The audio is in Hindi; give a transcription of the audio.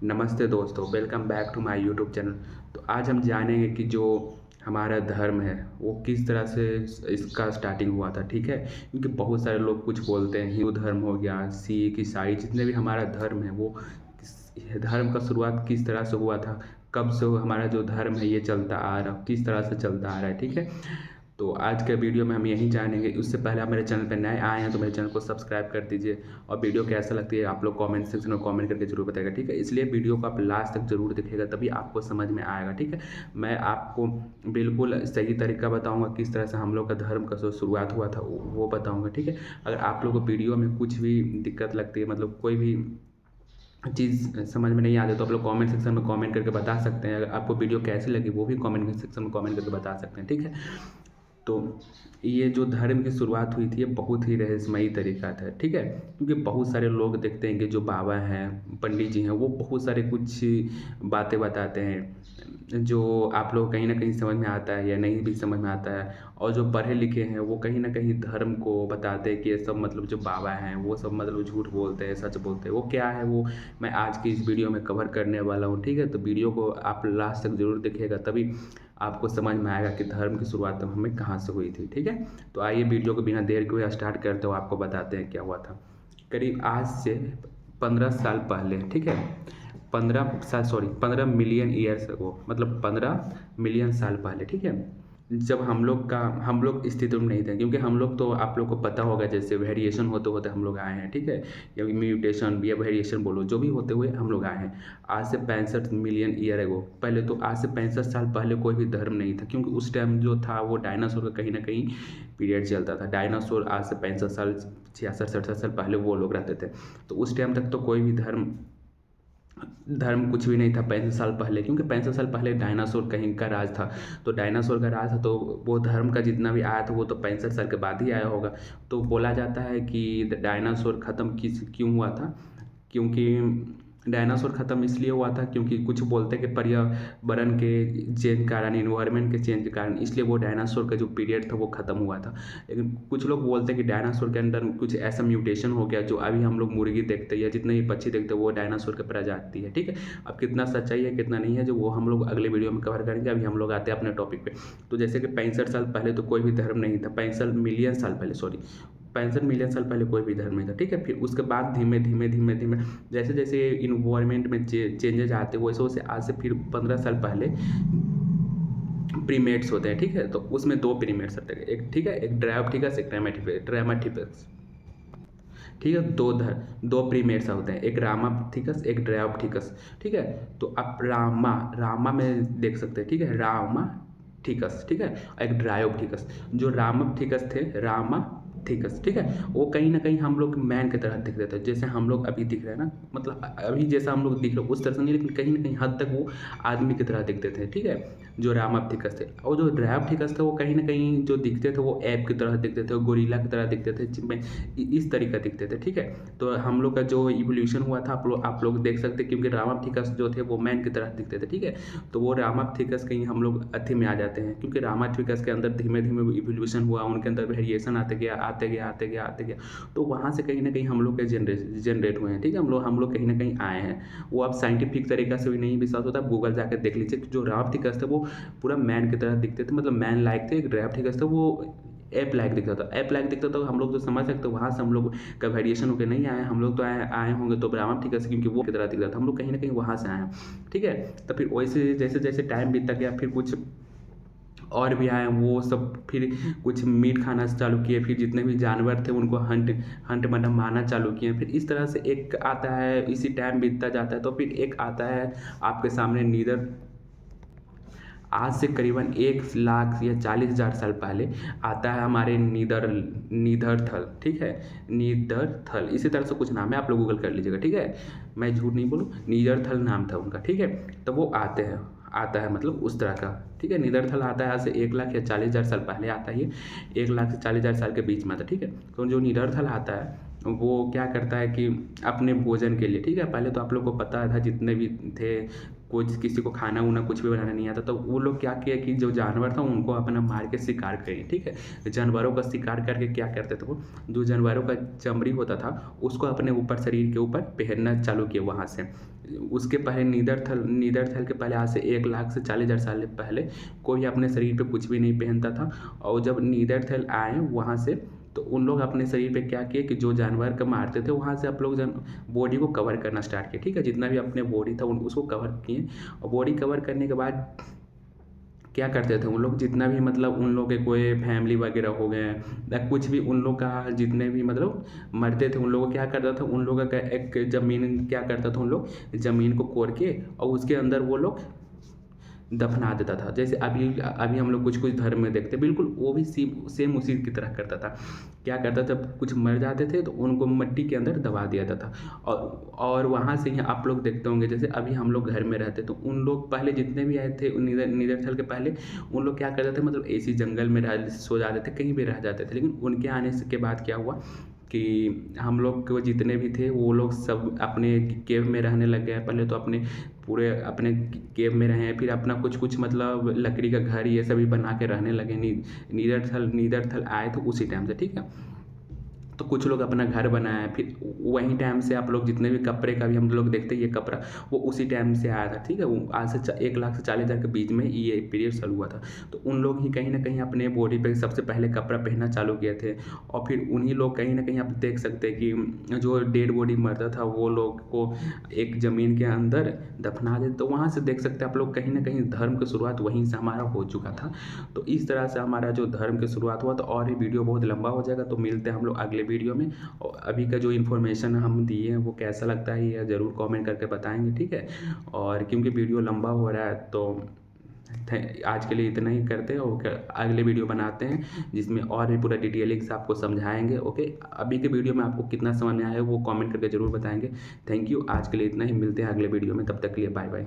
नमस्ते दोस्तों, welcome back to my YouTube channel. तो आज हम जानेंगे कि जो हमारा धर्म है वो किस तरह से इसका स्टार्टिंग हुआ था, ठीक है। क्योंकि बहुत सारे लोग कुछ बोलते हैं, हिंदू धर्म हो गया, सिख, ईसाई, जितने भी हमारा धर्म है वो धर्म का शुरुआत किस तरह से हुआ था, कब से हमारा जो धर्म है ये चलता आ रहा, किस तरह से चलता आ रहा है, ठीक है। तो आज के वीडियो में हम यही जानेंगे। उससे पहले आप मेरे चैनल पर नए आए हैं तो मेरे चैनल को सब्सक्राइब कर दीजिए, और वीडियो कैसा लगती है आप लोग कमेंट सेक्शन में कमेंट करके जरूर बताइएगा, ठीक है। इसलिए वीडियो को आप लास्ट तक जरूर देखिएगा, तभी आपको समझ में आएगा, ठीक है। मैं आपको बिल्कुल सही तरीका बताऊंगा किस तरह से हम लोग का धर्म का जो शुरुआत हुआ था वो बताऊँगा, ठीक है। अगर आप लोग को वीडियो में कुछ भी दिक्कत लगती है, मतलब कोई भी चीज़ समझ में नहीं आती, तो आप लोग कमेंट सेक्शन में कमेंट करके बता सकते हैं। अगर आपको वीडियो कैसी लगी वो भी कमेंट सेक्शन में कमेंट करके बता सकते हैं, ठीक है। तो ये जो धर्म की शुरुआत हुई थी ये बहुत ही रहस्यमयी तरीका था, ठीक है। क्योंकि बहुत सारे लोग देखते हैं कि जो बाबा हैं, पंडित जी हैं, वो बहुत सारे कुछ बातें बताते हैं जो आप लोग कहीं ना कहीं समझ में आता है या नहीं भी समझ में आता है। और जो पढ़े लिखे हैं वो कहीं ना कहीं धर्म को बताते हैं कि ये सब मतलब जो बाबा हैं वो सब मतलब झूठ बोलते हैं, सच बोलते हैं। वो क्या है वो मैं आज की इस वीडियो में कवर करने वाला हूँ, ठीक है। तो वीडियो को आप लास्ट तक ज़रूर देखिएगा, तभी आपको समझ में आएगा कि धर्म की शुरुआत हमें कहाँ से हुई थी, ठीक है। तो आइए वीडियो को बिना देर के हुए स्टार्ट करते हो, आपको बताते हैं क्या हुआ था। करीब आज से 15 साल पहले, ठीक है, 15 मिलियन ईयर्स अगो, मतलब 15 मिलियन साल पहले, ठीक है। जब हम लोग अस्तित्व में नहीं थे, क्योंकि हम लोग तो आप लोग को पता होगा जैसे वेरिएशन होते होते हम लोग आए हैं, ठीक है। या म्यूटेशन या वेरिएशन बोलो, जो भी होते हुए हम लोग आए हैं। आज से 65 मिलियन ईयर एगो पहले, तो आज से 65 साल पहले कोई भी धर्म नहीं था, क्योंकि उस टाइम जो था वो डायनासोर का कहीं ना कहीं पीरियड चलता था। डायनासोर आज से 65 साल, 66 67 साल पहले वो लोग रहते थे। तो उस टाइम तक तो कोई भी धर्म धर्म कुछ भी नहीं था 65 साल पहले, क्योंकि 65 साल पहले डायनासोर कहीं का राज था। तो डायनासोर का राज था, तो वो धर्म का जितना भी आया था वो तो 65 साल के बाद ही आया होगा। तो बोला जाता है कि डायनासोर ख़त्म क्यों हुआ था, क्योंकि डायनासोर ख़त्म इसलिए हुआ था क्योंकि कुछ बोलते हैं कि पर्यावरण के चेंज के कारण, इन्वायरमेंट के चेंज के कारण, इसलिए वो डायनासोर का जो पीरियड था वो ख़त्म हुआ था। लेकिन कुछ लोग बोलते हैं कि डायनासोर के अंदर कुछ ऐसा म्यूटेशन हो गया जो अभी हम लोग मुर्गी देखते हैं या जितने भी पक्षी देखते हैं वो डायनासोर की प्रजाति है, ठीक है। अब कितना सच्चाई है कितना नहीं है जो वो हम लोग अगले वीडियो में कवर करेंगे। अभी हम लोग आते हैं अपने टॉपिक पे। तो जैसे कि 65 साल पहले तो कोई भी धर्म नहीं था, 65 मिलियन साल पहले, सॉरी, 65 मिलियन साल पहले कोई भी धर्म नहीं था, ठीक है। फिर उसके बाद धीमे धीमे धीमे धीमे जैसे जैसे इन्वायरमेंट में चेंजेज आते हैं वैसे वैसे आज से फिर 15 साल पहले प्रीमेट्स होते हैं, ठीक है। तो उसमें दो प्रीमेट्स होते हैं, एक, ठीक है, एक ड्रायोप्थिकस, एक ट्रैमाटिपस, ठीक है। दो प्रीमेट्स होते हैं, एक रामाथिकस, एक ड्रायोप्थिकस, ठीक है। तो आप रामा में देख सकते हैं, ठीक है, रामाथिकस, ठीक है। एक ड्रायोप्थिकस, जो रामाथिकस थे, रामाथिकस, ठीक है, वो कहीं ना कहीं हम लोग मैन की तरह दिख रहे थे, जैसे हम लोग अभी दिख रहे हैं ना, मतलब अभी जैसा हम लोग दिख रहे उस तरह से नहीं, लेकिन कहीं ना कहीं हद तक वो आदमी की तरह दिखते थे, ठीक है, जो रामाथिकस थे। और जो ड्रायोप्थिकस थे वो कहीं ना कहीं जो दिखते थे वो ऐप की तरह दिखते थे, गोरिल्ला की तरह दिखते थे, जिनमें इस तरीके दिखते थे, ठीक है। तो हम लोग का जो इवोल्यूशन हुआ था आप लोग देख सकते हैं, क्योंकि रामाथिकस जो थे वो मैन की तरह दिखते थे, ठीक है। तो वो रामाथिकस कहीं हम लोग अथी में आ जाते हैं, क्योंकि रामाथिकस के अंदर धीमे धीमे इवोल्यूशन हुआ, उनके अंदर वेरिएशन आते गया आते गया आते गया आते गया। तो वहाँ से कहीं ना कहीं हम लोग के जनरेट हुए हैं, ठीक है। हम लोग कहीं ना कहीं आए हैं। वो अब साइंटिफिक तरीका से भी नहीं विश्वास होता, आप गूगल जाकर देख लीजिए कि जो रामाथिकस थे वो पूरा मैन की तरह दिखते थे, मतलब मैन लाइक थे। एक ड्रायोप्थिकस था वो ऐप लाइक दिखता था, ऐप लाइक दिखता था। हम लोग तो समझ सकते वहाँ से हम लोग का वेरिएशन होकर नहीं आए, हम लोग तो आए होंगे तो रामाथिकस, क्योंकि वो की तरह दिखता था। हम लोग कहीं ना कहीं वहाँ से आए हैं, ठीक है। तो फिर वैसे जैसे जैसे टाइम बीतता गया, फिर कुछ और भी आए, वो सब फिर कुछ मीट खाना चालू किए, फिर जितने भी जानवर थे उनको हंट हंट मतलब मारना चालू किए। फिर इस तरह से एक आता है, इसी टाइम बीतता जाता है तो फिर एक आता है आपके सामने नीदर, आज से करीबन 1 लाख या 40,000 साल पहले आता है हमारे नीदरथल, ठीक है, नीदरथल, इसी तरह से कुछ नाम है, आप लोग गूगल कर लीजिएगा, ठीक है, मैं झूठ नहीं बोलूँ, नीदरथल नाम था उनका, ठीक है। तो वो आता है मतलब उस तरह का, ठीक है। नीदरथल आता है आज से 1 लाख या 40,000 साल पहले आता है, ये 1 लाख से 40,000 साल के बीच में आता है, ठीक है। तो जो नीदरथल आता है वो क्या करता है कि अपने भोजन के लिए, ठीक है, पहले तो आप लोग को पता था जितने भी थे, कुछ किसी को खाना उना कुछ भी बनाना नहीं आता, तो वो लोग क्या किया कि जो जानवर था उनको अपना मार के शिकार करें, ठीक है। जानवरों का शिकार करके क्या करते थे वो, जो जानवरों का चमड़ी होता था उसको अपने ऊपर शरीर के ऊपर पहनना चालू किया वहाँ से, उसके पहले नीदरथल के पहले आज से 1 लाख से 40,000 साल पहले कोई अपने शरीर पे कुछ भी नहीं पहनता था। और जब नीदरथल आए वहाँ से, तो उन लोग अपने शरीर पे क्या किए कि जो जानवर को मारते थे वहाँ से आप लोग बॉडी को कवर करना स्टार्ट किए, ठीक है। जितना भी अपने बॉडी था उसको कवर किए, और बॉडी कवर करने के बाद क्या करते थे उन लोग, जितना भी मतलब उन लोग के कोई फैमिली वगैरह हो गए या कुछ भी उन लोग का जितने भी मतलब मरते थे, उन लोगों को क्या करता था, उन लोगों का एक ज़मीन क्या करता था, उन लोग ज़मीन को कोड़ के और उसके अंदर वो लोग दफना देता था। जैसे अभी अभी हम लोग कुछ कुछ धर्म में देखते हैं, बिल्कुल वो भी सेम उसी की तरह करता था। क्या करता था, कुछ मर जाते थे तो उनको मिट्टी के अंदर दबा दिया जाता था। और वहाँ से ही आप लोग देखते होंगे, जैसे अभी हम लोग घर में रहते तो उन लोग पहले जितने भी आए थे नीदरथल के पहले, उन लोग क्या करते थे, मतलब ऐसी जंगल में सो जाते थे, कहीं भी रह जाते थे। लेकिन उनके आने से के बाद क्या हुआ कि हम लोग को जितने भी थे वो लोग सब अपने केव में रहने लग गए। पहले तो अपने पूरे अपने केव में रहे, फिर अपना कुछ कुछ मतलब लकड़ी का घर ये सभी बना के रहने लगे। नीदरथल आए तो उसी टाइम से, ठीक है। तो कुछ लोग अपना घर बनाया, फिर वहीं टाइम से आप लोग जितने भी कपड़े का भी हम लोग देखते हैं, ये कपड़ा वो उसी टाइम से आया था, ठीक है। वो आज से 1 लाख से 40,000 के बीच में ये पीरियड चालू हुआ था। तो उन लोग ही कहीं ना कहीं अपने बॉडी पे सबसे पहले कपड़ा पहनना चालू किए थे। और फिर उन्हीं लोग कहीं ना कहीं आप देख सकते हैं कि जो डेड बॉडी मरता था वो लोग को एक ज़मीन के अंदर दफना देते। तो वहाँ से देख सकते हैं आप लोग, कहीं ना कहीं धर्म की शुरुआत वहीं से हमारा हो चुका था। तो इस तरह से हमारा जो धर्म की शुरुआत हुआ। तो और ये वीडियो बहुत लंबा हो जाएगा, तो मिलते हैं हम लोग अगले वीडियो में। और अभी का जो इन्फॉर्मेशन हम दिए हैं वो कैसा लगता है ये ज़रूर कमेंट करके बताएंगे, ठीक है। और क्योंकि वीडियो लंबा हो रहा है तो आज के लिए इतना ही करते हैं, और अगले वीडियो बनाते हैं जिसमें और भी पूरा डिटेलिंग से आपको समझाएंगे। ओके, अभी के वीडियो में आपको कितना समझ में आया वो कमेंट करके ज़रूर बताएंगे। थैंक यू, आज के लिए इतना ही, मिलते हैं अगले वीडियो में, तब तक के लिए बाय बाय।